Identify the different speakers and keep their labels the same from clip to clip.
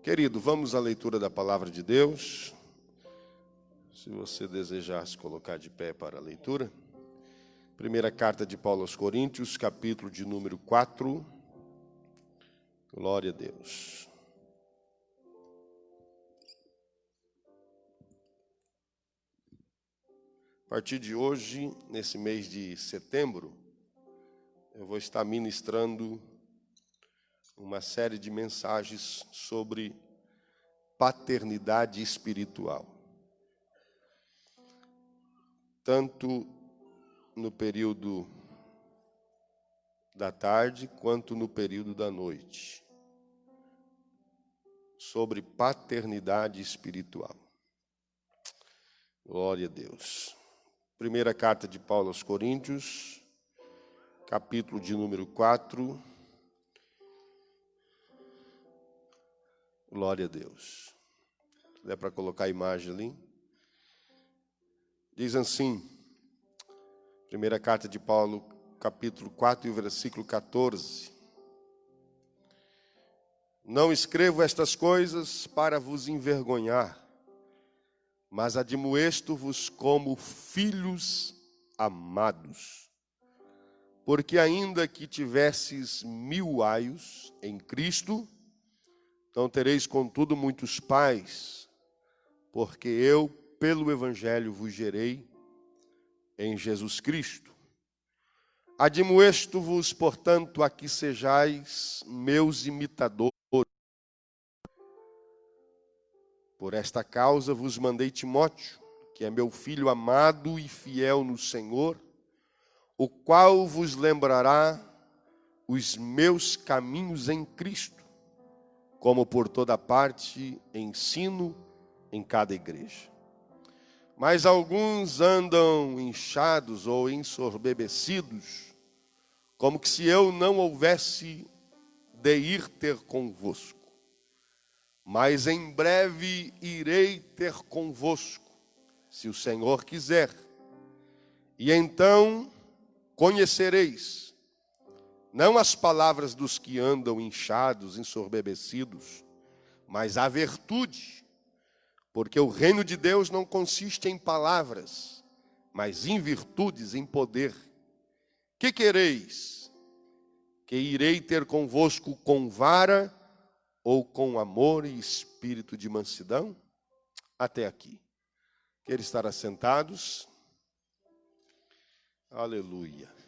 Speaker 1: Querido, vamos à leitura da palavra de Deus. Se você desejar se colocar de pé para a leitura. Primeira carta de Paulo aos Coríntios, capítulo de número 4. Glória a Deus. A partir de hoje, nesse mês de setembro, eu vou estar ministrando uma série de mensagens sobre paternidade espiritual. Tanto no período da tarde, quanto no período da noite. Sobre paternidade espiritual. Glória a Deus. Primeira carta de Paulo aos Coríntios, capítulo de número 4. Glória a Deus. Se der para colocar a imagem ali. Diz assim, primeira carta de Paulo, capítulo 4 e o versículo 14. Não escrevo estas coisas para vos envergonhar, mas admoesto-vos como filhos amados. Porque ainda que tivesses 1000 aios em Cristo, não tereis, contudo, muitos pais, porque eu, pelo Evangelho, vos gerei em Jesus Cristo. Admoesto-vos, portanto, a que sejais meus imitadores. Por esta causa vos mandei Timóteo, que é meu filho amado e fiel no Senhor, o qual vos lembrará os meus caminhos em Cristo, como por toda parte ensino em cada igreja. Mas alguns andam inchados ou ensoberbecidos, como que se eu não houvesse de ir ter convosco. Mas em breve irei ter convosco, se o Senhor quiser. E então conhecereis, não as palavras dos que andam inchados, ensoberbecidos, mas a virtude, porque o reino de Deus não consiste em palavras, mas em virtudes, em poder. Que quereis? Que irei ter convosco com vara ou com amor e espírito de mansidão? Até aqui. Quer estar assentados? Aleluia.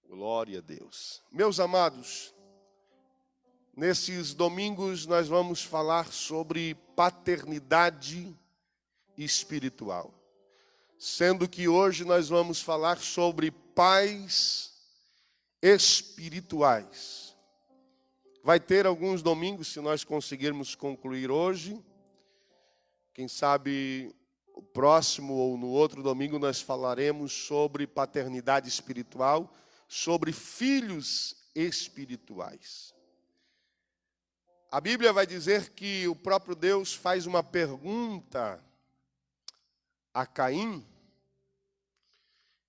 Speaker 1: Glória a Deus. Meus amados, nesses domingos nós vamos falar sobre paternidade espiritual. Sendo que hoje nós vamos falar sobre pais espirituais. Vai ter alguns domingos, se nós conseguirmos concluir hoje. Quem sabe o próximo ou no outro domingo nós falaremos sobre paternidade espiritual, sobre filhos espirituais. A Bíblia vai dizer que o próprio Deus faz uma pergunta a Caim,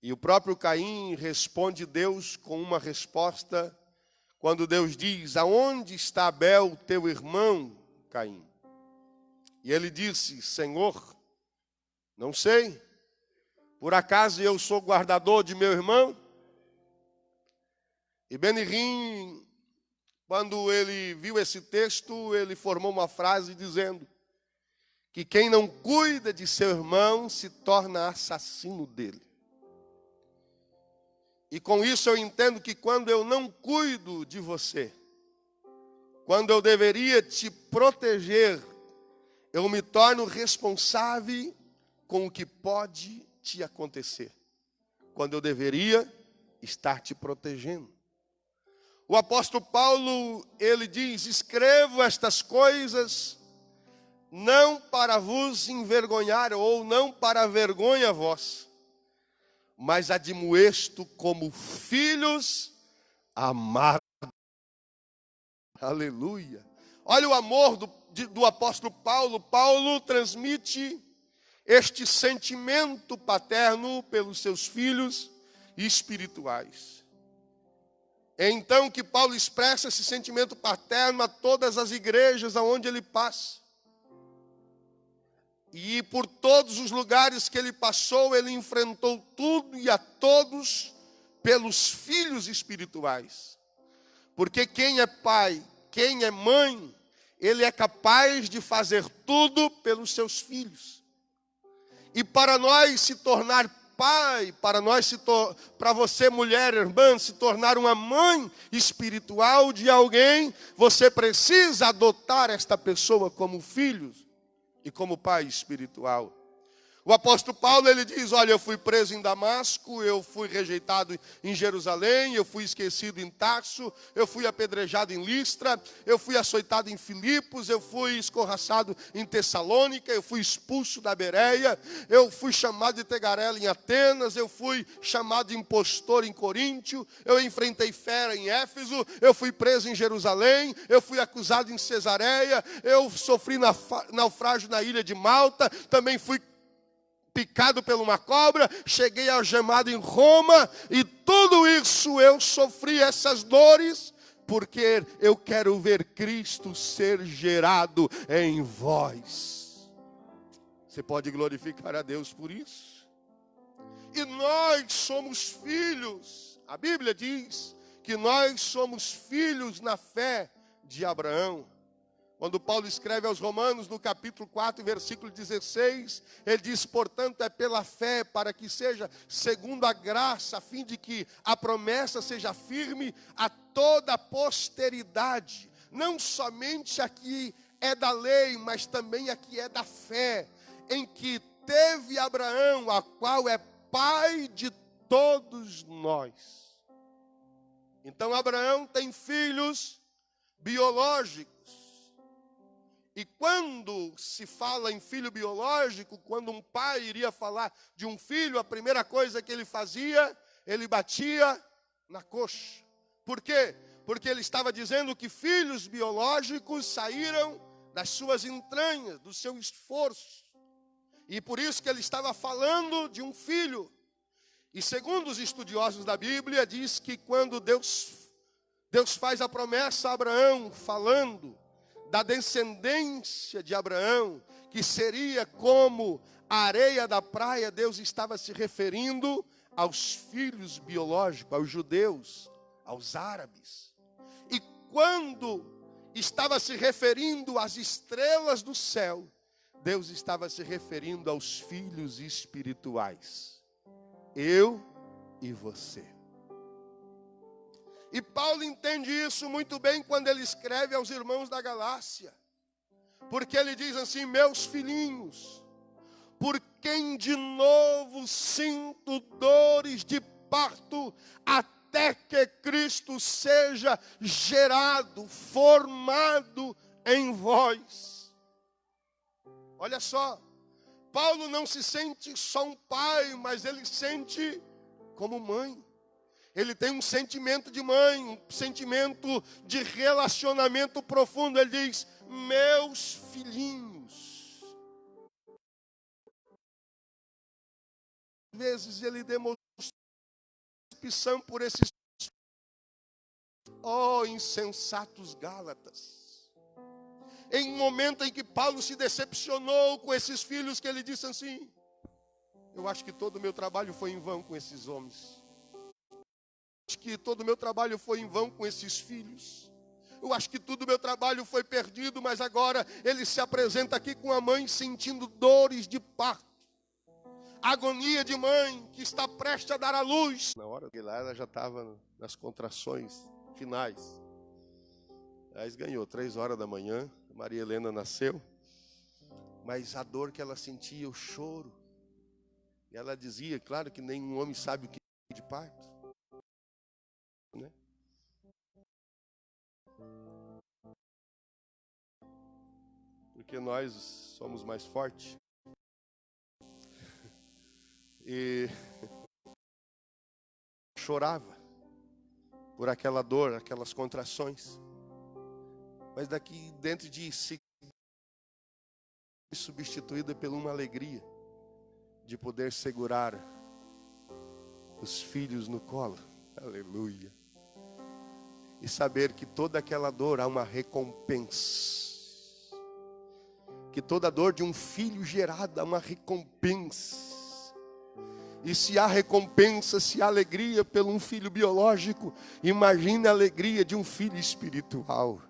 Speaker 1: e o próprio Caim responde Deus com uma resposta, quando Deus diz: aonde está Abel, teu irmão, Caim? E ele disse: Senhor, não sei, por acaso eu sou guardador de meu irmão? E Benihim, quando ele viu esse texto, ele formou uma frase dizendo que quem não cuida de seu irmão se torna assassino dele. E com isso eu entendo que quando eu não cuido de você, quando eu deveria te proteger, eu me torno responsável com o que pode te acontecer, quando eu deveria estar te protegendo. O apóstolo Paulo, ele diz: escrevo estas coisas não para vos envergonhar, ou não para vergonha vossa, mas admoesto como filhos amados. Aleluia. Olha o amor do apóstolo Paulo. Paulo transmite este sentimento paterno pelos seus filhos espirituais. É então que Paulo expressa esse sentimento paterno a todas as igrejas aonde ele passa. E por todos os lugares que ele passou, ele enfrentou tudo e a todos pelos filhos espirituais. Porque quem é pai, quem é mãe, ele é capaz de fazer tudo pelos seus filhos. E para nós se tornar pai, para você, mulher, irmã, se tornar uma mãe espiritual de alguém, você precisa adotar esta pessoa como filho e como pai espiritual. O apóstolo Paulo, ele diz, olha, eu fui preso em Damasco, eu fui rejeitado em Jerusalém, eu fui esquecido em Tarso, eu fui apedrejado em Listra, eu fui açoitado em Filipos, eu fui escorraçado em Tessalônica, eu fui expulso da Bereia, eu fui chamado de tegarela em Atenas, eu fui chamado de impostor em Coríntio, eu enfrentei fera em Éfeso, eu fui preso em Jerusalém, eu fui acusado em Cesareia, eu sofri naufrágio na ilha de Malta, também fui picado por uma cobra, cheguei algemado em Roma, e tudo isso eu sofri essas dores, porque eu quero ver Cristo ser gerado em vós. Você pode glorificar a Deus por isso? E nós somos filhos, a Bíblia diz que nós somos filhos na fé de Abraão. Quando Paulo escreve aos Romanos, no capítulo 4, versículo 16, ele diz, portanto, é pela fé, para que seja segundo a graça, a fim de que a promessa seja firme a toda a posteridade. Não somente a que é da lei, mas também a que é da fé, em que teve Abraão, a qual é pai de todos nós. Então Abraão tem filhos biológicos. E quando se fala em filho biológico, quando um pai iria falar de um filho, a primeira coisa que ele fazia, ele batia na coxa. Por quê? Porque ele estava dizendo que filhos biológicos saíram das suas entranhas, do seu esforço. E por isso que ele estava falando de um filho. E segundo os estudiosos da Bíblia, diz que quando Deus faz a promessa a Abraão, falando da descendência de Abraão, que seria como a areia da praia, Deus estava se referindo aos filhos biológicos, aos judeus, aos árabes. E quando estava se referindo às estrelas do céu, Deus estava se referindo aos filhos espirituais. Eu e você. E Paulo entende isso muito bem quando ele escreve aos irmãos da Galácia. Porque ele diz assim, meus filhinhos, por quem de novo sinto dores de parto, até que Cristo seja gerado, formado em vós. Olha só, Paulo não se sente só um pai, mas ele sente como mãe. Ele tem um sentimento de mãe, um sentimento de relacionamento profundo. Ele diz, meus filhinhos. Às vezes ele demonstrou opção por esses, insensatos Gálatas. Em um momento em que Paulo se decepcionou com esses filhos, que ele disse assim, eu acho que todo o meu trabalho foi em vão com esses homens. Acho que todo o meu trabalho foi em vão com esses filhos. Eu acho que todo o meu trabalho foi perdido, mas agora ele se apresenta aqui com a mãe sentindo dores de parto. Agonia de mãe que está prestes a dar à luz. Na hora que lá ela já estava nas contrações finais. Aí ganhou 3 horas da manhã, Maria Helena nasceu. Mas a dor que ela sentia, o choro. E ela dizia, claro que nenhum homem sabe o que é de parto. Né? Porque nós somos mais fortes. E chorava por aquela dor, aquelas contrações. Mas daqui dentro de si, substituída por uma alegria de poder segurar os filhos no colo. Aleluia. e saber que toda aquela dor há uma recompensa. Que toda dor de um filho gerada há uma recompensa. E se há recompensa, se há alegria pelo um filho biológico, imagine a alegria de um filho espiritual.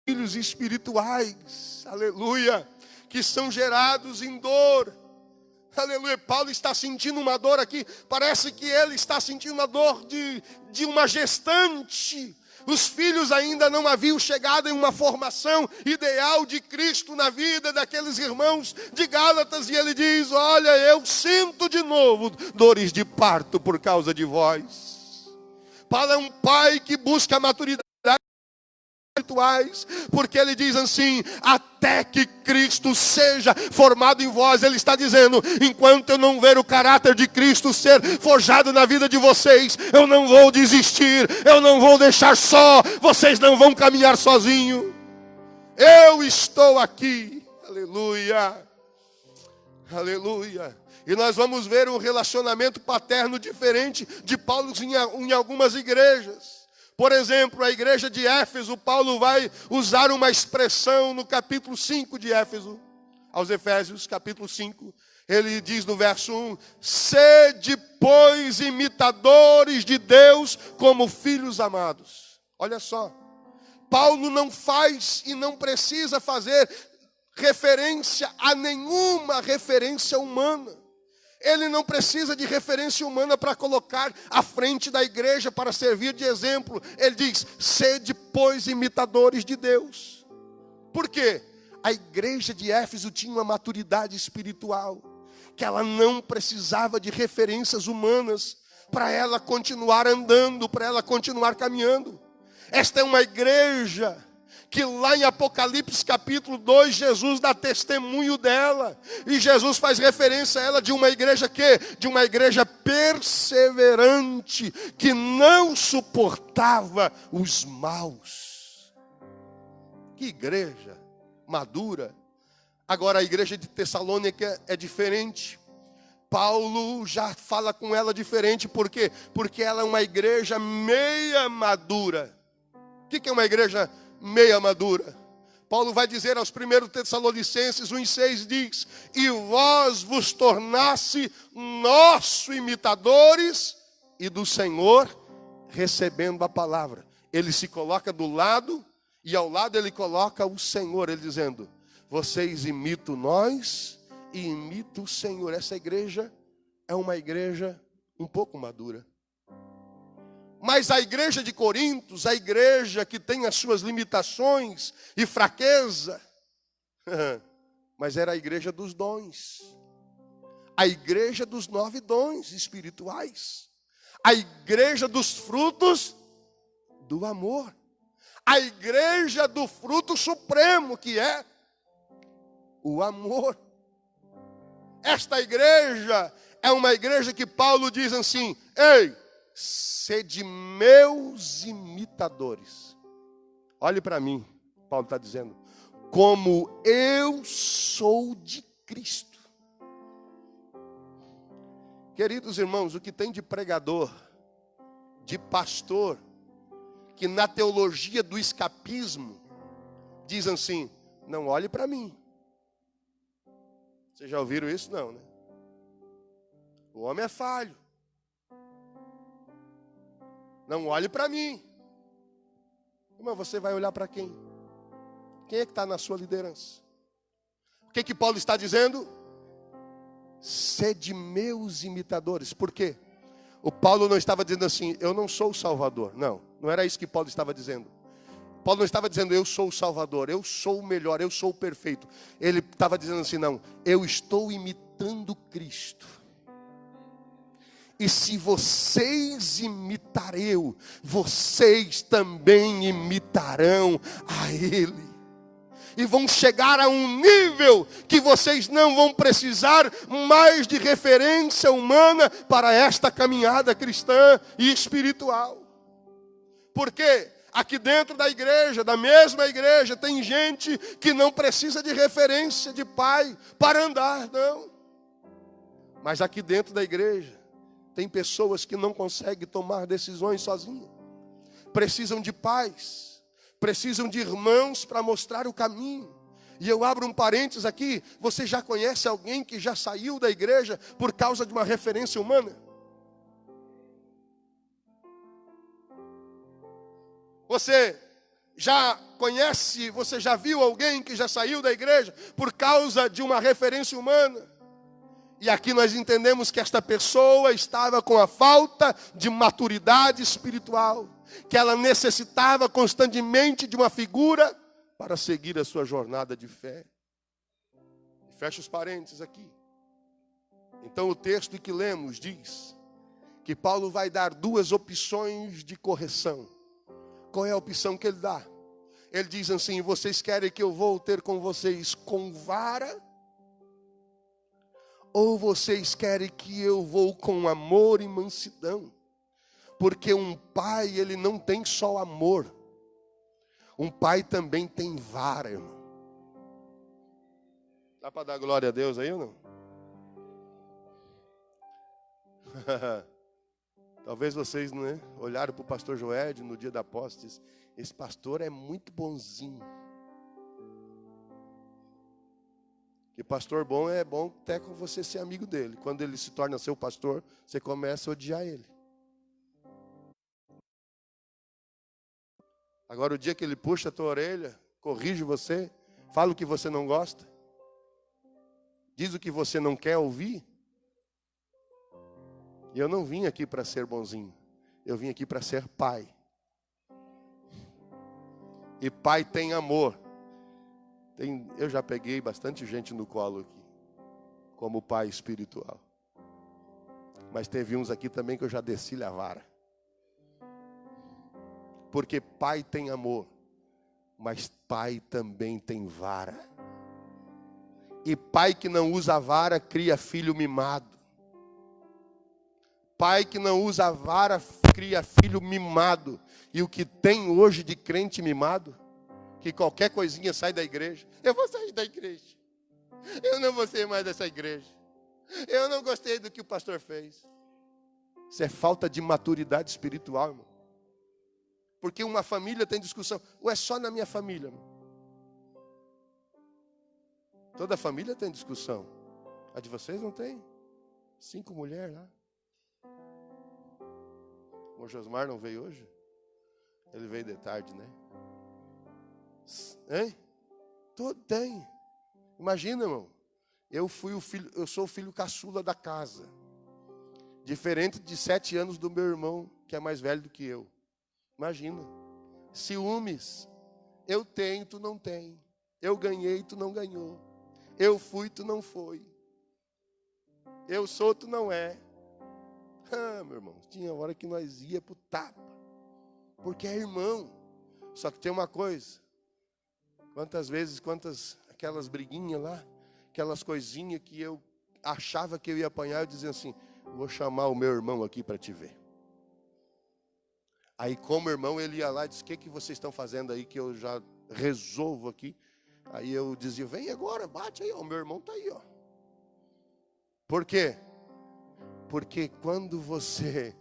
Speaker 1: Filhos espirituais, aleluia, que são gerados em dor. Aleluia, Paulo está sentindo uma dor aqui, parece que ele está sentindo a dor de uma gestante. Os filhos ainda não haviam chegado em uma formação ideal de Cristo na vida daqueles irmãos de Gálatas. E ele diz, olha, eu sinto de novo dores de parto por causa de vós. Paulo é um pai que busca a maturidade espirituais, porque ele diz assim, até que Cristo seja formado em vós. Ele está dizendo, enquanto eu não ver o caráter de Cristo ser forjado na vida de vocês, eu não vou desistir, eu não vou deixar só, vocês não vão caminhar sozinho. Eu estou aqui, aleluia, aleluia. E nós vamos ver um relacionamento paterno diferente de Paulo em algumas igrejas. Por exemplo, a igreja de Éfeso, Paulo vai usar uma expressão no capítulo 5 de Éfeso, aos Efésios, capítulo 5. Ele diz no verso 1, sede, pois, imitadores de Deus como filhos amados. Olha só, Paulo não faz e não precisa fazer referência a nenhuma referência humana. Ele não precisa de referência humana para colocar à frente da igreja, para servir de exemplo. Ele diz, sede, pois, imitadores de Deus. Por quê? A igreja de Éfeso tinha uma maturidade espiritual, que ela não precisava de referências humanas, para ela continuar andando, para ela continuar caminhando. Esta é uma igreja que lá em Apocalipse capítulo 2, Jesus dá testemunho dela. E Jesus faz referência a ela de uma igreja que? De uma igreja perseverante, que não suportava os maus. Que igreja madura. Agora a igreja de Tessalônica é diferente. Paulo já fala com ela diferente. Por quê? Porque ela é uma igreja meia madura. O que é uma igreja meia madura? Paulo vai dizer aos 1 Tessalonicenses 1,6 diz, e vós vos tornasse nossos imitadores e do Senhor recebendo a palavra. Ele se coloca do lado e ao lado ele coloca o Senhor, ele dizendo, vocês imitam nós e imitam o Senhor. Essa igreja é uma igreja um pouco madura. Mas a igreja de Corintos, a igreja que tem as suas limitações e fraqueza, mas era a igreja dos dons, a igreja dos 9 dons espirituais, a igreja dos frutos do amor, a igreja do fruto supremo, que é o amor. Esta igreja é uma igreja que Paulo diz assim, ei, sede meus imitadores. Olhe para mim, Paulo está dizendo, como eu sou de Cristo. Queridos irmãos, o que tem de pregador, de pastor, que na teologia do escapismo, diz assim, não olhe para mim. Vocês já ouviram isso? Não, né? O homem é falho. Não olhe para mim. Mas você vai olhar para quem? Quem é que está na sua liderança? O que Paulo está dizendo? Sede meus imitadores. Por quê? O Paulo não estava dizendo assim, eu não sou o Salvador. Não, não era isso que Paulo estava dizendo. Paulo não estava dizendo, eu sou o Salvador, eu sou o melhor, eu sou o perfeito. Ele estava dizendo assim, não, eu estou imitando Cristo. E se vocês imitarem eu, vocês também imitarão a Ele. E vão chegar a um nível que vocês não vão precisar mais de referência humana para esta caminhada cristã e espiritual. Porque aqui dentro da igreja, da mesma igreja, tem gente que não precisa de referência de pai para andar, não. Mas aqui dentro da igreja, Tem pessoas que não conseguem tomar decisões sozinhas. Precisam de pais, precisam de irmãos para mostrar o caminho. E eu abro um parênteses aqui, você já conhece alguém que já saiu da igreja por causa de uma referência humana? Você já conhece, você já viu alguém que já saiu da igreja por causa de uma referência humana? E aqui nós entendemos que esta pessoa estava com a falta de maturidade espiritual, que ela necessitava constantemente de uma figura para seguir a sua jornada de fé. Fecha os parênteses aqui. Então o texto que lemos diz que Paulo vai dar duas opções de correção. Qual é a opção que ele dá? Ele diz assim: vocês querem que eu vou ter com vocês com vara? Ou vocês querem que eu vou com amor e mansidão? Porque um pai, ele não tem só amor. Um pai também tem vara, irmão. Dá para dar glória a Deus aí ou não? Talvez vocês, né, olharam para o pastor Joed no dia da posse e disse: esse pastor é muito bonzinho. Que pastor bom é bom até com você ser amigo dele. Quando ele se torna seu pastor, você começa a odiar ele. Agora o dia que ele puxa a tua orelha, corrige você, fala o que você não gosta, diz o que você não quer ouvir. E eu não vim aqui para ser bonzinho, eu vim aqui para ser pai. E pai tem amor. Eu já peguei bastante gente no colo aqui, como pai espiritual. Mas teve uns aqui também que eu já desci-lhe a vara. Porque pai tem amor, mas pai também tem vara. E pai que não usa vara cria filho mimado. Pai que não usa vara cria filho mimado. E o que tem hoje de crente mimado, que qualquer coisinha sai da igreja. Eu vou sair da igreja. Eu não vou ser mais dessa igreja. Eu não gostei do que o pastor fez. Isso é falta de maturidade espiritual, irmão. Porque uma família tem discussão. Ou é só na minha família, irmão? Toda família tem discussão. A de vocês não tem? 5 mulheres lá. O Josmar não veio hoje? Ele veio de tarde, né? Hein? Todo tem. Imagina, irmão. Eu sou o filho caçula da casa. Diferente de 7 anos do meu irmão, que é mais velho do que eu. Imagina. Ciúmes. Eu tenho, tu não tem. Eu ganhei, tu não ganhou. Eu fui, tu não foi. Eu sou, tu não é. Ah, meu irmão, tinha hora que nós ia pro tapa. Porque é irmão. Só que tem uma coisa. Aquelas briguinhas lá, aquelas coisinhas que eu achava que eu ia apanhar, eu dizia assim: vou chamar o meu irmão aqui para te ver. Aí como irmão ele ia lá e disse: o que vocês estão fazendo aí que eu já resolvo aqui? Aí eu dizia: vem agora, bate aí, ó, o meu irmão está aí, ó. Por quê? Porque quando você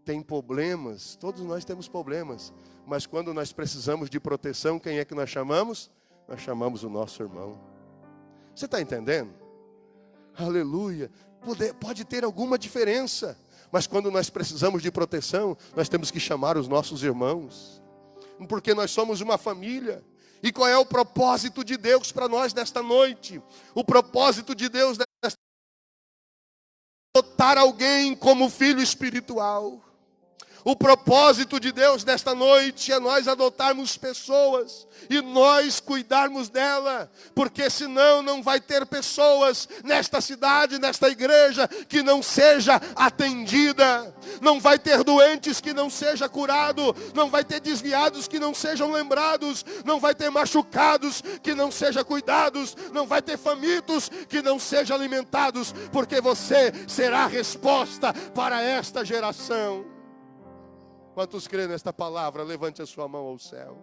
Speaker 1: tem problemas, todos nós temos problemas, mas quando nós precisamos de proteção, quem é que nós chamamos? Nós chamamos o nosso irmão. Você está entendendo? Aleluia. Pode ter alguma diferença, mas quando nós precisamos de proteção, nós temos que chamar os nossos irmãos, porque nós somos uma família. E qual é o propósito de Deus para nós nesta noite? O propósito de Deus nesta noite é adotar alguém como filho espiritual. O propósito de Deus nesta noite é nós adotarmos pessoas e nós cuidarmos dela, porque senão não vai ter pessoas nesta cidade, nesta igreja, que não seja atendida, não vai ter doentes que não seja curado, não vai ter desviados que não sejam lembrados, não vai ter machucados que não sejam cuidados, não vai ter famintos que não sejam alimentados, porque você será a resposta para esta geração. Quantos creem nesta palavra? Levante a sua mão ao céu.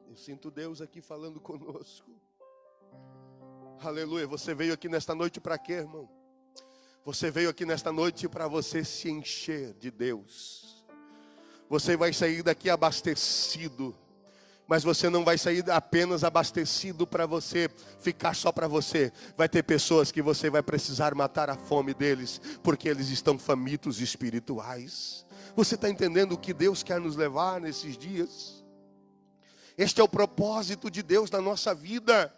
Speaker 1: Eu sinto Deus aqui falando conosco. Aleluia. Você veio aqui nesta noite para quê, irmão? Você veio aqui nesta noite para você se encher de Deus. Você vai sair daqui abastecido. Mas você não vai sair apenas abastecido para você, ficar só para você. Vai ter pessoas que você vai precisar matar a fome deles, porque eles estão famintos espirituais. Você está entendendo o que Deus quer nos levar nesses dias? Este é o propósito de Deus na nossa vida.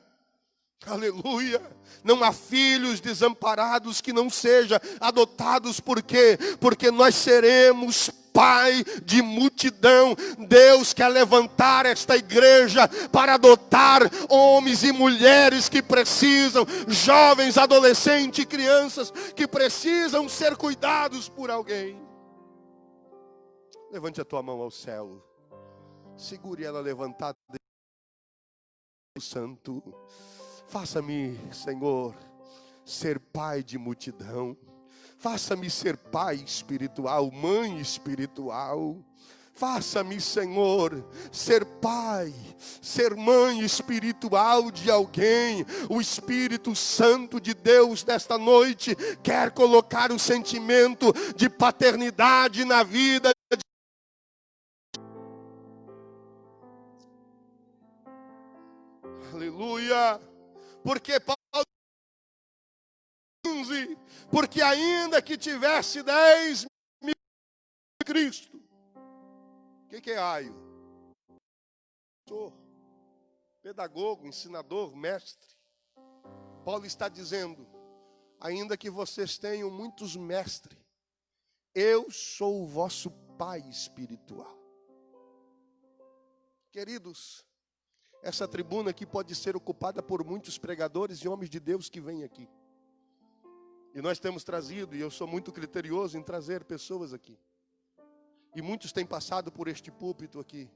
Speaker 1: Aleluia. Não há filhos desamparados que não sejam adotados. Por quê? Porque nós seremos pai de multidão. Deus quer levantar esta igreja para adotar homens e mulheres que precisam, jovens, adolescentes, crianças que precisam ser cuidados por alguém. Levante a tua mão ao céu. Segure ela levantada. Santo, faça-me, Senhor, ser pai de multidão. Faça-me ser pai espiritual, mãe espiritual. Faça-me, Senhor, ser pai, ser mãe espiritual de alguém. O Espírito Santo de Deus nesta noite quer colocar o sentimento de paternidade na vida. Aleluia. Porque Paulo 15, porque ainda que tivesse 10 mil de Cristo. O que é aio? Pedagogo, ensinador, mestre. Paulo está dizendo, ainda que vocês tenham muitos mestres, eu sou o vosso pai espiritual. Queridos, essa tribuna aqui pode ser ocupada por muitos pregadores e homens de Deus que vêm aqui. E nós temos trazido, e eu sou muito criterioso em trazer pessoas aqui. E muitos têm passado por este púlpito aqui.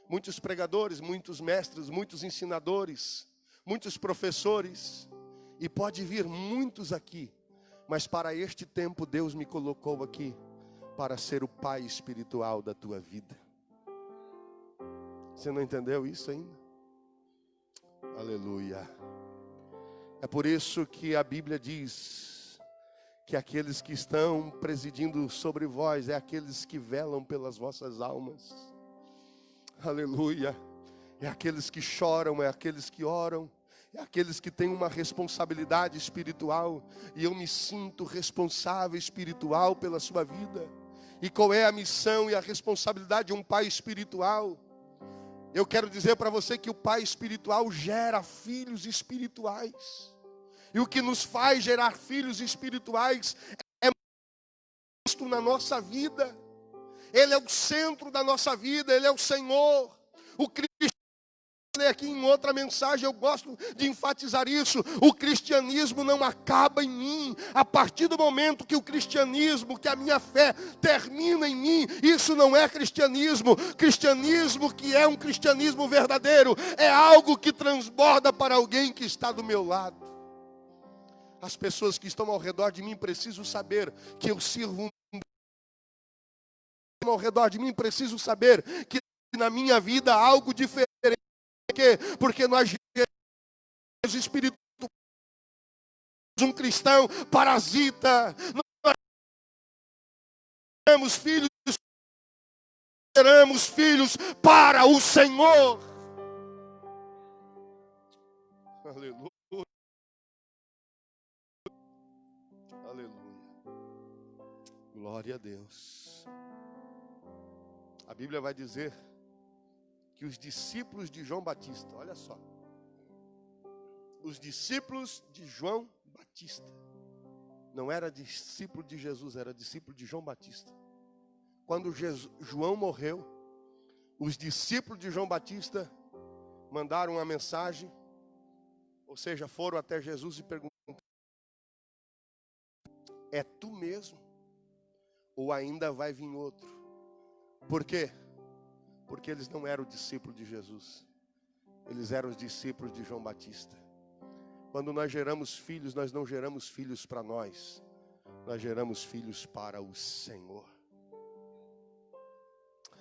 Speaker 1: Muitos pregadores, muitos mestres, muitos ensinadores, muitos professores. E pode vir muitos aqui. Mas para este tempo Deus me colocou aqui para ser o pai espiritual da tua vida. Você não entendeu isso ainda? Aleluia. É por isso que a Bíblia diz que aqueles que estão presidindo sobre vós é aqueles que velam pelas vossas almas. Aleluia. É aqueles que choram, é aqueles que oram, é aqueles que têm uma responsabilidade espiritual. E eu me sinto responsável espiritual pela sua vida. E qual é a missão e a responsabilidade de um pai espiritual? Eu quero dizer para você que o pai espiritual gera filhos espirituais. E o que nos faz gerar filhos espirituais é Cristo na nossa vida. Ele é o centro da nossa vida, Ele é o Senhor. O cristianismo, aqui em outra mensagem eu gosto de enfatizar isso. O cristianismo não acaba em mim. A partir do momento que o cristianismo, que a minha fé termina em mim, isso não é cristianismo. Cristianismo que é um cristianismo verdadeiro é algo que transborda para alguém que está do meu lado. As pessoas que estão ao redor de mim precisam saber que eu sirvo ao redor de mim, preciso saber que na minha vida há algo diferente. Porque nós somos espirituais. Um cristão parasita. Nós seremos filhos para o Senhor. Aleluia. Aleluia. Glória a Deus. A Bíblia vai dizer que os discípulos de João Batista, olha só, os discípulos de João Batista, não era discípulo de Jesus, era discípulo de João Batista. Quando João morreu, os discípulos de João Batista mandaram uma mensagem, ou seja, foram até Jesus e perguntaram: é tu mesmo? Ou ainda vai vir outro? Por quê? Porque eles não eram discípulos de Jesus. Eles eram os discípulos de João Batista. Quando nós geramos filhos, nós não geramos filhos para nós. Nós geramos filhos para o Senhor.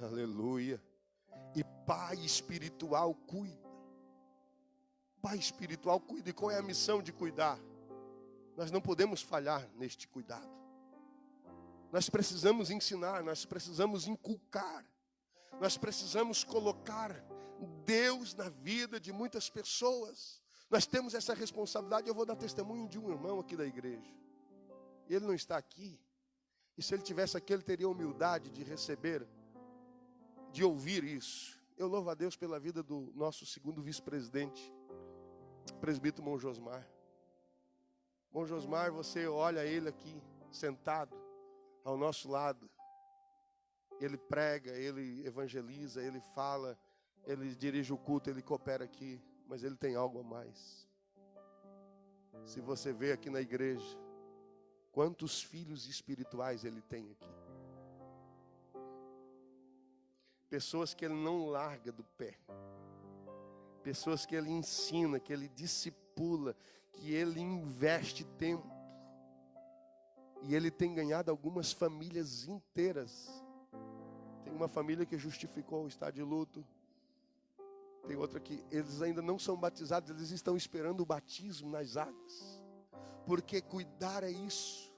Speaker 1: Aleluia. E pai espiritual cuida. Pai espiritual cuida. E qual é a missão de cuidar? Nós não podemos falhar neste cuidado. Nós precisamos ensinar, nós precisamos inculcar, nós precisamos colocar Deus na vida de muitas pessoas. Nós temos essa responsabilidade. Eu vou dar testemunho de um irmão aqui da igreja. Ele não está aqui. E se ele tivesse aqui, ele teria a humildade de receber, de ouvir isso. Eu louvo a Deus pela vida do nosso segundo vice-presidente, presbítero Mão Josmar. Mão Josmar, você olha ele aqui, sentado ao nosso lado. Ele prega, ele evangeliza, ele fala, ele dirige o culto, ele coopera aqui. Mas ele tem algo a mais. Se você vê aqui na igreja, quantos filhos espirituais ele tem aqui. Pessoas que ele não larga do pé. Pessoas que ele ensina, que ele discipula, que ele investe tempo. E ele tem ganhado algumas famílias inteiras. Tem uma família que justificou o estado de luto. Tem outra que eles ainda não são batizados, eles estão esperando o batismo nas águas. Porque cuidar é isso.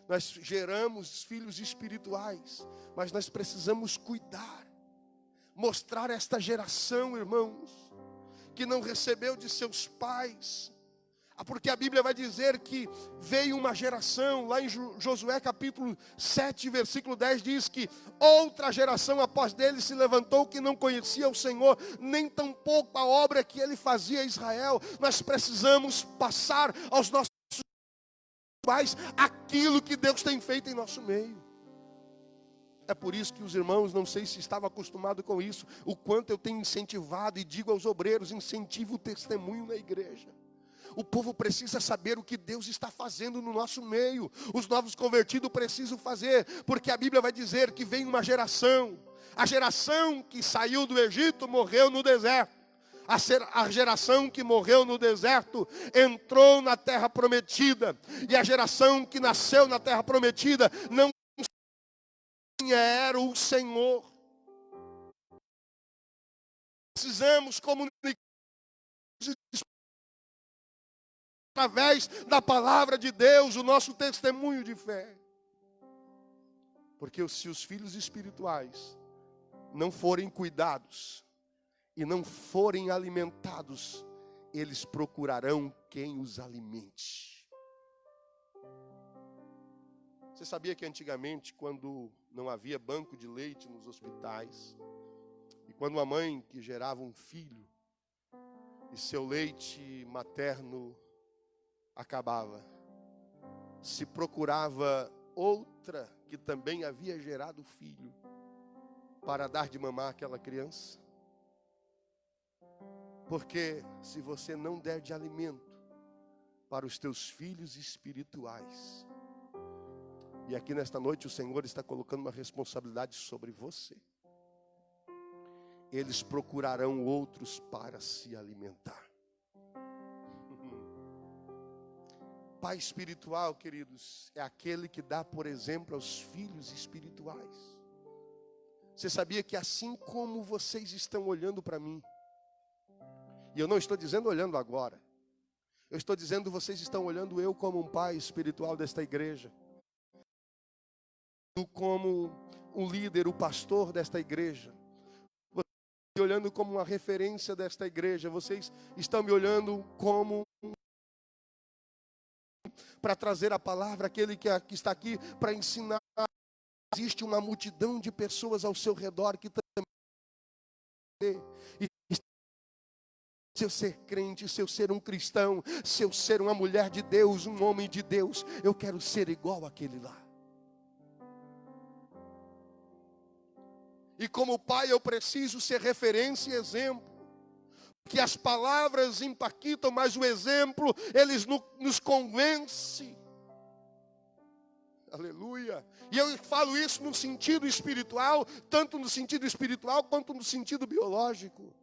Speaker 1: Nós geramos filhos espirituais, mas nós precisamos cuidar. Mostrar esta geração, irmãos, que não recebeu de seus pais. Porque a Bíblia vai dizer que veio uma geração, lá em Josué capítulo 7, versículo 10, diz que outra geração após dele se levantou que não conhecia o Senhor, nem tampouco a obra que ele fazia a Israel. Nós precisamos passar aos nossos pais aquilo que Deus tem feito em nosso meio. É por isso que os irmãos, não sei se estavam acostumados com isso, o quanto eu tenho incentivado e digo aos obreiros, incentive o testemunho na igreja. O povo precisa saber o que Deus está fazendo no nosso meio. Os novos convertidos precisam fazer, porque a Bíblia vai dizer que vem uma geração. A geração que saiu do Egito morreu no deserto. A geração que morreu no deserto entrou na terra prometida. E a geração que nasceu na terra prometida não era o Senhor. Precisamos comunicar através da palavra de Deus, o nosso testemunho de fé. Porque se os filhos espirituais não forem cuidados e não forem alimentados, eles procurarão quem os alimente. Você sabia que antigamente, quando não havia banco de leite nos hospitais, e quando uma mãe que gerava um filho, e seu leite materno acabava, se procurava outra que também havia gerado filho para dar de mamar àquela criança? Porque se você não der de alimento para os teus filhos espirituais, e aqui nesta noite o Senhor está colocando uma responsabilidade sobre você, eles procurarão outros para se alimentar. Pai espiritual, queridos, é aquele que dá, por exemplo, aos filhos espirituais. Você sabia que assim como vocês estão olhando para mim, e eu não estou dizendo olhando agora, eu estou dizendo vocês estão olhando eu como um pai espiritual desta igreja, como um líder, o pastor desta igreja, vocês estão me olhando como uma referência desta igreja, vocês estão me olhando como para trazer a palavra, aquele que está aqui para ensinar. Existe uma multidão de pessoas ao seu redor que também, e se eu ser crente, se eu ser um cristão, se eu ser uma mulher de Deus, um homem de Deus, eu quero ser igual àquele lá. E como pai eu preciso ser referência e exemplo. Que as palavras impactam, mas o exemplo, eles nos convence. Aleluia. E eu falo isso no sentido espiritual, tanto no sentido espiritual quanto no sentido biológico.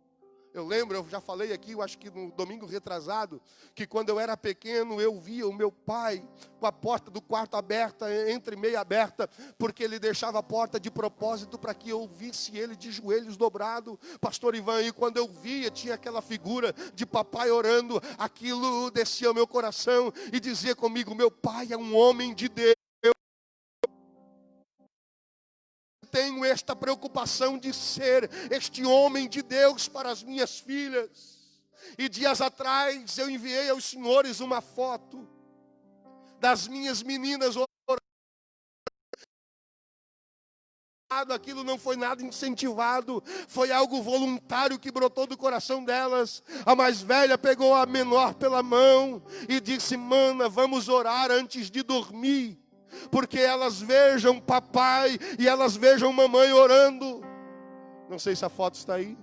Speaker 1: Eu lembro, eu já falei aqui, eu acho que no domingo retrasado, que quando eu era pequeno, eu via o meu pai com a porta do quarto aberta, entre meia aberta, porque ele deixava a porta de propósito para que eu visse ele de joelhos dobrado. Pastor Ivan, e quando eu via, tinha aquela figura de papai orando, aquilo descia ao meu coração e dizia comigo, meu pai é um homem de Deus. Tenho esta preocupação de ser este homem de Deus para as minhas filhas. E dias atrás eu enviei aos senhores uma foto das minhas meninas orando. Aquilo não foi nada incentivado, foi algo voluntário que brotou do coração delas. A mais velha pegou a menor pela mão e disse, mana, vamos orar antes de dormir. Porque elas vejam papai e elas vejam mamãe orando. Não sei se a foto está aí.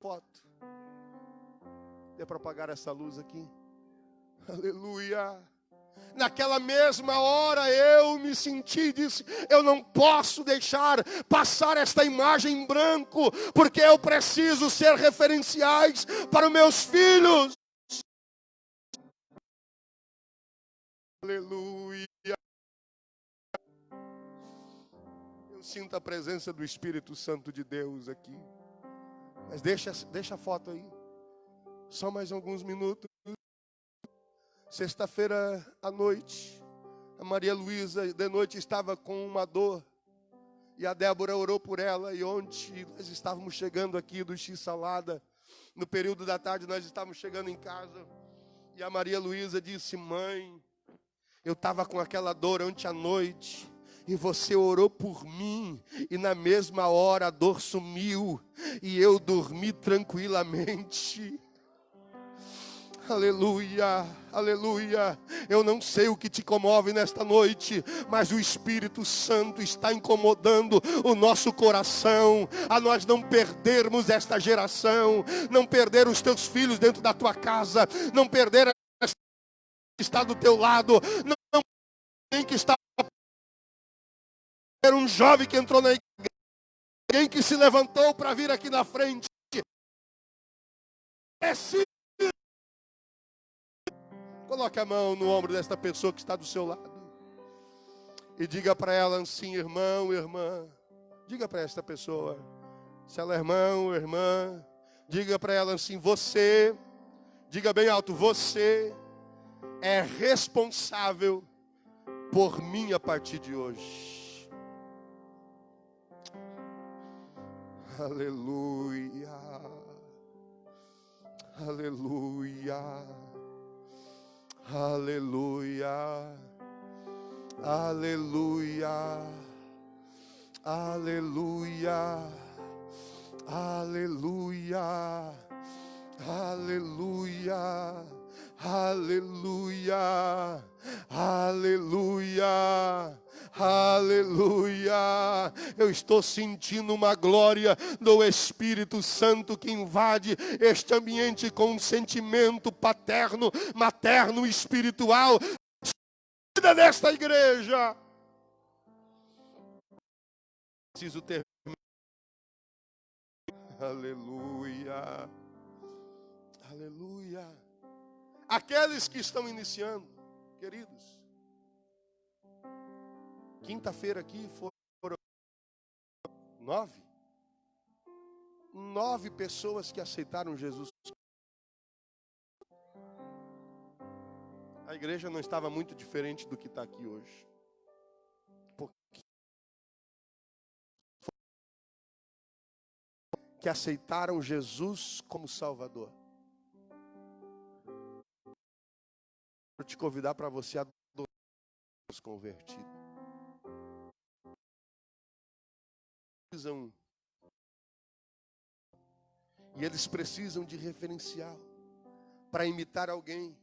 Speaker 1: Foto. Dê para apagar essa luz aqui. Aleluia. Naquela mesma hora eu me senti e disse, eu não posso deixar passar esta imagem em branco, porque eu preciso ser referenciais para os meus filhos. Aleluia. Eu sinto a presença do Espírito Santo de Deus aqui. Mas deixa a foto aí. Só mais alguns minutos. Sexta-feira à noite, a Maria Luísa de noite estava com uma dor. E a Débora orou por ela. E ontem nós estávamos chegando aqui do X-Salada. No período da tarde nós estávamos chegando em casa. E a Maria Luísa disse, mãe, eu estava com aquela dor ontem à noite. E você orou por mim, e na mesma hora a dor sumiu, e eu dormi tranquilamente. Aleluia, aleluia. Eu não sei o que te comove nesta noite, mas o Espírito Santo está incomodando o nosso coração, a nós não perdermos esta geração, não perder os teus filhos dentro da tua casa, não perder a que está do teu lado, não tem que estar. Era um jovem que entrou na igreja, alguém que se levantou para vir aqui na frente. Coloque a mão no ombro desta pessoa que está do seu lado. E diga para ela assim, irmão, irmã. Diga para esta pessoa, se ela é irmão ou irmã. Diga para ela assim, você, diga bem alto, você é responsável por mim a partir de hoje. Aleluia, aleluia, aleluia, aleluia, aleluia, aleluia, aleluia, aleluia, aleluia. Aleluia, eu estou sentindo uma glória do Espírito Santo que invade este ambiente com um sentimento paterno, materno, espiritual. Nesta igreja, preciso ter. Aleluia, aleluia. Aqueles que estão iniciando, queridos. Quinta-feira aqui foram 9 pessoas que aceitaram Jesus. A igreja não estava muito diferente do que está aqui hoje. Porque que aceitaram Jesus como Salvador. Vou te convidar para você adorar os convertidos. E eles precisam de referencial para imitar alguém.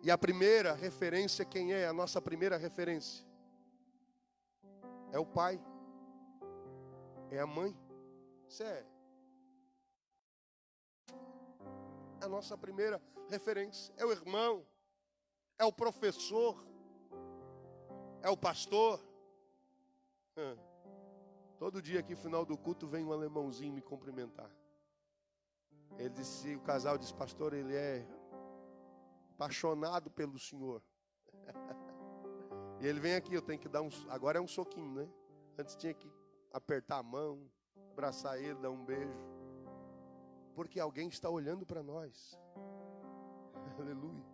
Speaker 1: E a primeira referência, quem é? A nossa primeira referência é o pai, é a mãe. Isso é a nossa primeira referência. É o irmão, é o professor, é o pastor. Todo dia aqui, final do culto, vem um alemãozinho me cumprimentar. Ele disse, o casal disse, pastor, ele é apaixonado pelo senhor. E ele vem aqui, eu tenho que dar agora é um soquinho, né? Antes tinha que apertar a mão, abraçar ele, dar um beijo. Porque alguém está olhando para nós. Aleluia.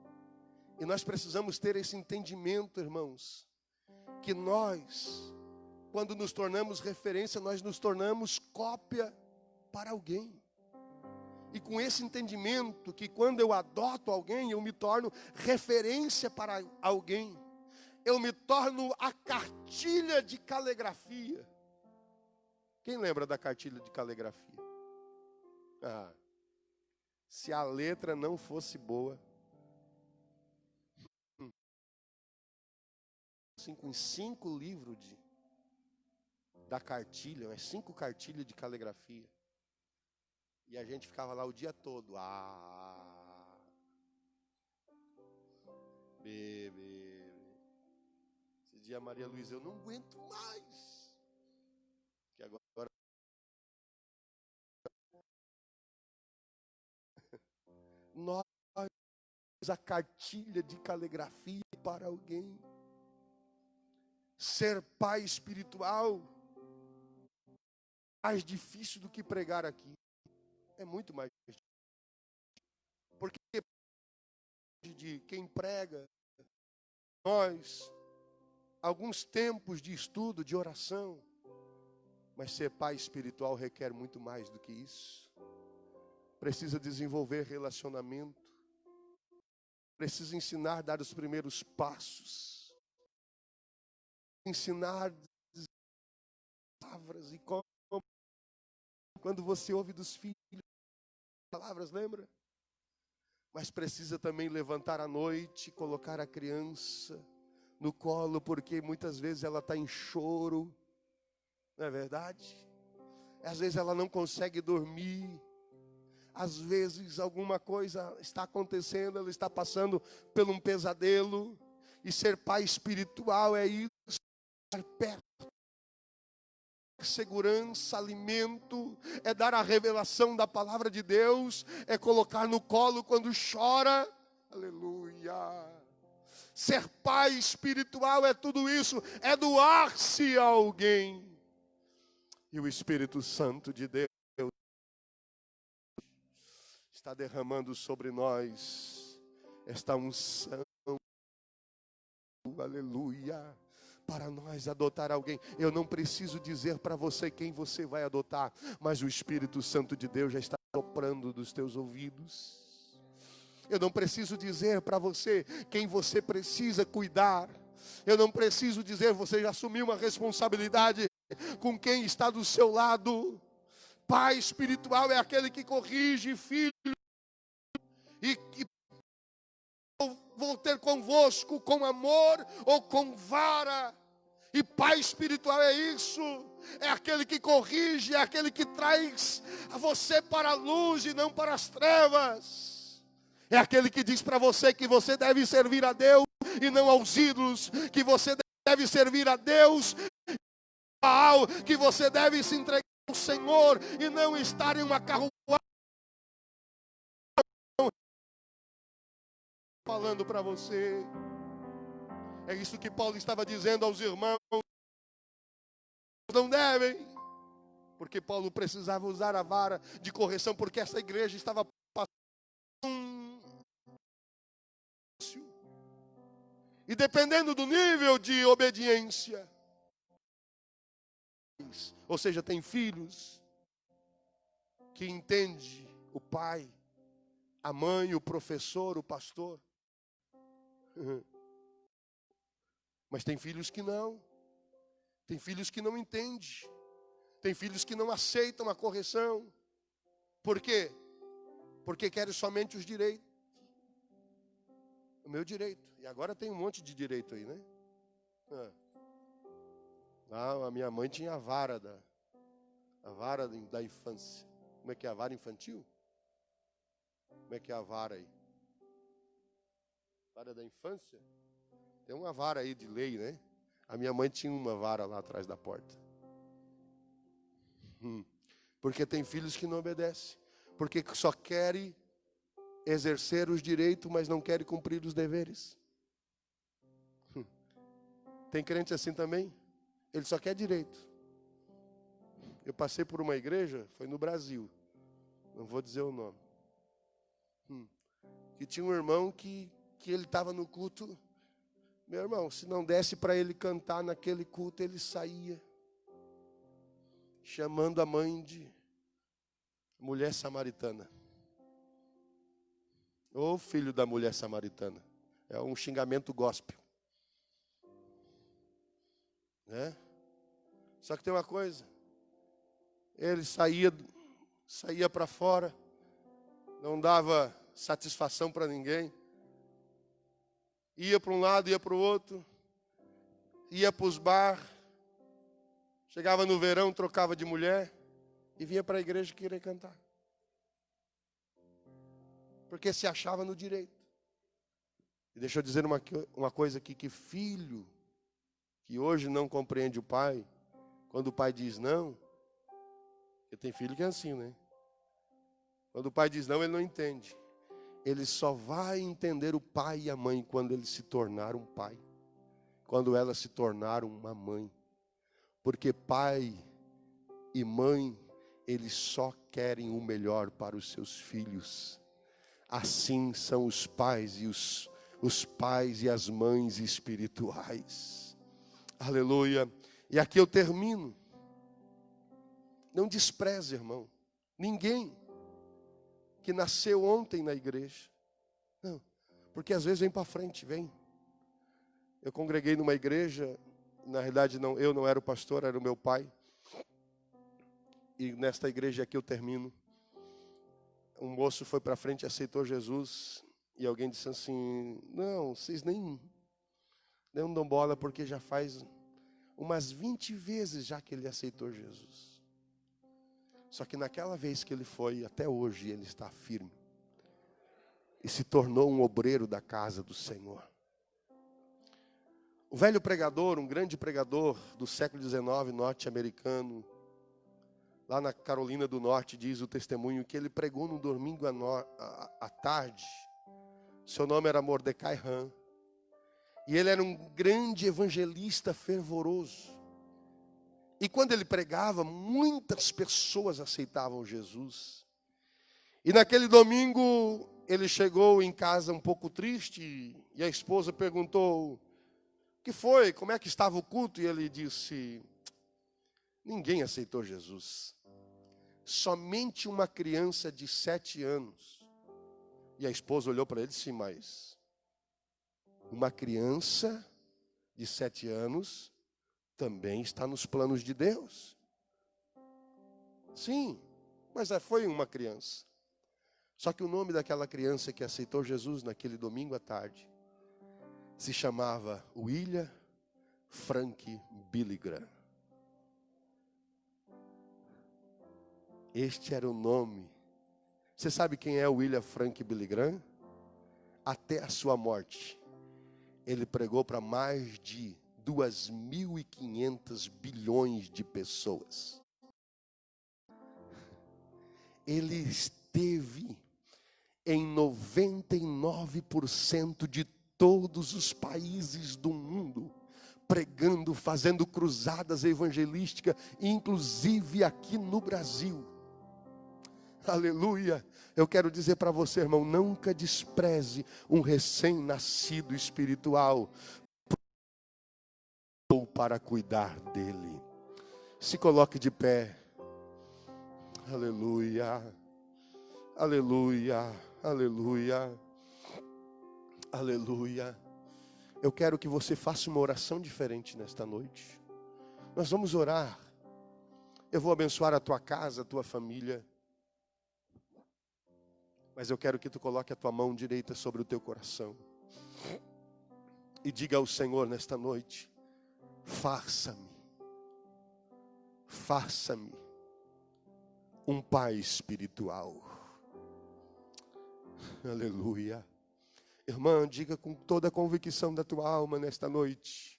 Speaker 1: E nós precisamos ter esse entendimento, irmãos, que nós, quando nos tornamos referência, nós nos tornamos cópia para alguém. E com esse entendimento, que quando eu adoto alguém, eu me torno referência para alguém. Eu me torno a cartilha de caligrafia. Quem lembra da cartilha de caligrafia? Se a letra não fosse boa, com 5 livros da cartilha, 5 cartilhas de caligrafia. E a gente ficava lá o dia todo. Bebê. Esse dia a Maria Luísa, eu não aguento mais. Que agora nós a cartilha de caligrafia para alguém. Ser pai espiritual é mais difícil do que pregar aqui. É muito mais difícil. Porque de quem prega, nós, alguns tempos de estudo, de oração, mas ser pai espiritual requer muito mais do que isso. Precisa desenvolver relacionamento, precisa ensinar a dar os primeiros passos, ensinar palavras, e quando você ouve dos filhos, palavras, lembra? Mas precisa também levantar à noite, colocar a criança no colo, porque muitas vezes ela está em choro, não é verdade? Às vezes ela não consegue dormir, às vezes alguma coisa está acontecendo, ela está passando por um pesadelo, e ser pai espiritual é isso, estar perto. Segurança, alimento, é dar a revelação da palavra de Deus, é colocar no colo quando chora, aleluia. Ser pai espiritual é tudo isso, é doar-se a alguém. E o Espírito Santo de Deus está derramando sobre nós esta unção, aleluia. Para nós adotar alguém, eu não preciso dizer para você quem você vai adotar, mas o Espírito Santo de Deus já está soprando dos teus ouvidos. Eu não preciso dizer para você quem você precisa cuidar. Eu não preciso dizer, você já assumiu uma responsabilidade com quem está do seu lado. Pai espiritual é aquele que corrige filho. E vou ter convosco com amor ou com vara. E pai espiritual é isso. É aquele que corrige, é aquele que traz a você para a luz e não para as trevas. É aquele que diz para você que você deve servir a Deus e não aos ídolos, que você deve servir a Deus, que você deve se entregar ao Senhor e não estar em uma carruagem falando para você. É isso que Paulo estava dizendo aos irmãos. Não devem, porque Paulo precisava usar a vara de correção, porque essa igreja estava passando. E dependendo do nível de obediência, ou seja, tem filhos que entende o pai, a mãe, o professor, o pastor. Mas tem filhos que não. Tem filhos que não entendem. Tem filhos que não aceitam a correção. Por quê? Porque querem somente os direitos. O meu direito. E agora tem um monte de direito aí, né? A minha mãe tinha a vara da infância. Como é que é a vara infantil? Como é que é a vara aí? Vara da infância? Tem uma vara aí de lei, né? A minha mãe tinha uma vara lá atrás da porta. Porque tem filhos que não obedecem. Porque só querem exercer os direitos, mas não querem cumprir os deveres. Tem crente assim também? Ele só quer direito. Eu passei por uma igreja, foi no Brasil, não vou dizer o nome, que tinha um irmão que ele estava no culto. Meu irmão, se não desse para ele cantar naquele culto, ele saía, chamando a mãe de mulher samaritana. Ô filho da mulher samaritana. É um xingamento gospel. Né? Só que tem uma coisa. Ele saía para fora, não dava satisfação para ninguém. Ia para um lado, ia para o outro. Ia para os bar. Chegava no verão, trocava de mulher. E vinha para a igreja querer cantar. Porque se achava no direito. E deixa eu dizer uma coisa aqui, que filho que hoje não compreende o pai, quando o pai diz não, porque tem filho que é assim, né? Quando o pai diz não, ele não entende. Ele só vai entender o pai e a mãe quando ele se tornar um pai. Quando ela se tornar uma mãe. Porque pai e mãe, eles só querem o melhor para os seus filhos. Assim são os pais e os pais e as mães espirituais. Aleluia. E aqui eu termino. Não despreze, irmão, ninguém que nasceu ontem na igreja. Não, porque às vezes vem para frente, vem. Eu congreguei numa igreja, na realidade eu não era o pastor, era o meu pai. E nesta igreja aqui eu termino. Um moço foi para frente e aceitou Jesus. E alguém disse assim, não, vocês nem dão bola, porque já faz umas 20 vezes já que ele aceitou Jesus. Só que naquela vez que ele foi, até hoje ele está firme. E se tornou um obreiro da casa do Senhor. O velho pregador, um grande pregador do século XIX, norte-americano, lá na Carolina do Norte, diz o testemunho que ele pregou no domingo à tarde. Seu nome era Mordecai Ham. E ele era um grande evangelista fervoroso. E quando ele pregava, muitas pessoas aceitavam Jesus. E naquele domingo, ele chegou em casa um pouco triste. E a esposa perguntou, o que foi? Como é que estava o culto? E ele disse, ninguém aceitou Jesus. Somente uma criança de 7 anos. E a esposa olhou para ele e disse, mas uma criança de 7 anos também está nos planos de Deus. Sim, mas foi uma criança. Só que o nome daquela criança que aceitou Jesus naquele domingo à tarde se chamava William Frank Billy Graham. Este era o nome. Você sabe quem é o William Frank Billy Graham? Até a sua morte, ele pregou para mais de 2.500 bilhões de pessoas. Ele esteve em 99% de todos os países do mundo, pregando, fazendo cruzadas evangelísticas, inclusive aqui no Brasil. Aleluia. Eu quero dizer para você, irmão, nunca despreze um recém-nascido espiritual ou para cuidar dele. Se coloque de pé. Aleluia. Aleluia. Aleluia. Aleluia. Eu quero que você faça uma oração diferente nesta noite. Nós vamos orar. Eu vou abençoar a tua casa, a tua família. Mas eu quero que tu coloque a tua mão direita sobre o teu coração. E diga ao Senhor nesta noite, faça-me um pai espiritual. Aleluia. Irmã, diga com toda a convicção da tua alma nesta noite,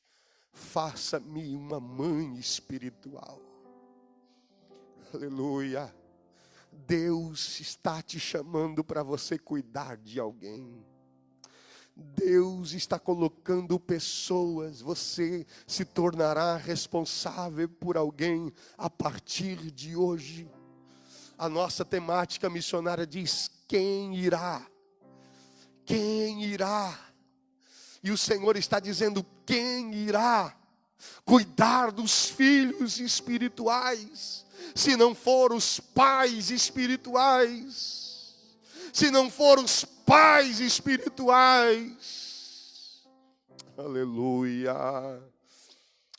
Speaker 1: faça-me uma mãe espiritual. Aleluia. Deus está te chamando para você cuidar de alguém. Deus está colocando pessoas, você se tornará responsável por alguém a partir de hoje. A nossa temática missionária diz: quem irá? Quem irá? E o Senhor está dizendo: quem irá cuidar dos filhos espirituais? Se não for os pais espirituais, se não for os pais espirituais. Aleluia.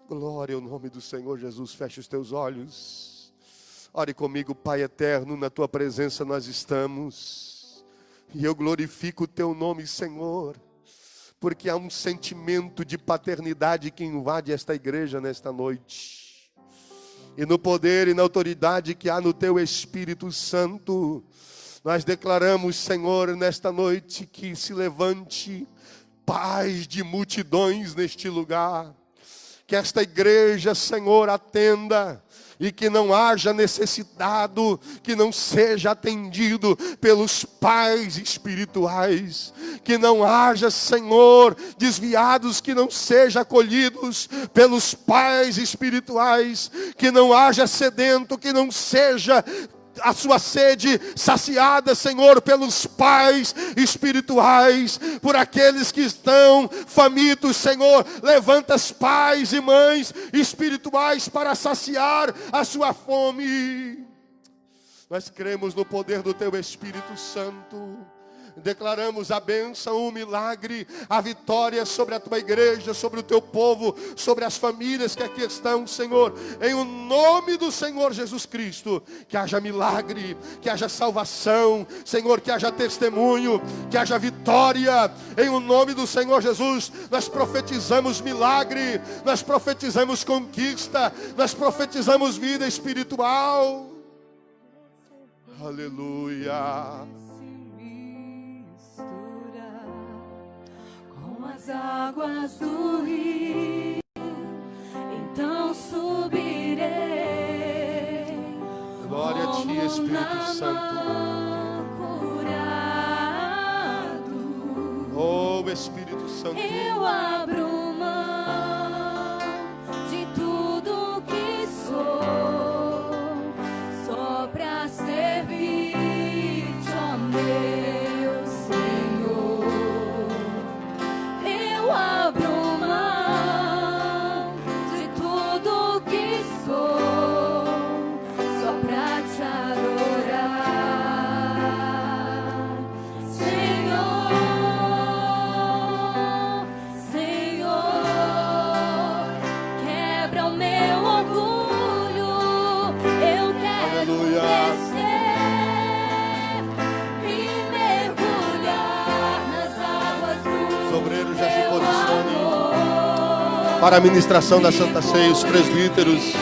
Speaker 1: Glória ao nome do Senhor Jesus. Feche os teus olhos. Ore comigo. Pai eterno, na tua presença nós estamos. E eu glorifico o teu nome, Senhor, porque há um sentimento de paternidade que invade esta igreja nesta noite. E no poder e na autoridade que há no teu Espírito Santo, nós declaramos, Senhor, nesta noite, que se levante paz de multidões neste lugar. Que esta igreja, Senhor, atenda e que não haja necessitado, que não seja atendido pelos pais espirituais. Que não haja, Senhor, desviados, que não sejam acolhidos pelos pais espirituais. Que não haja sedento, que não seja a sua sede saciada, Senhor, pelos pais espirituais, por aqueles que estão famintos, Senhor. Levanta os pais e mães espirituais para saciar a sua fome. Nós cremos no poder do teu Espírito Santo. Declaramos a bênção, o milagre, a vitória sobre a tua igreja, sobre o teu povo, sobre as famílias que aqui estão, Senhor. Em o nome do Senhor Jesus Cristo, que haja milagre, que haja salvação, Senhor, que haja testemunho, que haja vitória. Em o nome do Senhor Jesus, nós profetizamos milagre, nós profetizamos conquista, nós profetizamos vida espiritual. Aleluia.
Speaker 2: As águas do rio, então subirei.
Speaker 1: Glória a ti, Espírito Santo. Oh, Espírito Santo.
Speaker 2: Eu abro mão de tudo que sou, só pra servir-te, ó meu Senhor. Eu abro mão de tudo que sou, só pra te adorar, Senhor, Senhor. Quebra o meu orgulho, eu quero descer e mergulhar nas águas do
Speaker 1: Os obreiros já se posicionem para a ministração da Santa Ceia, os presbíteros.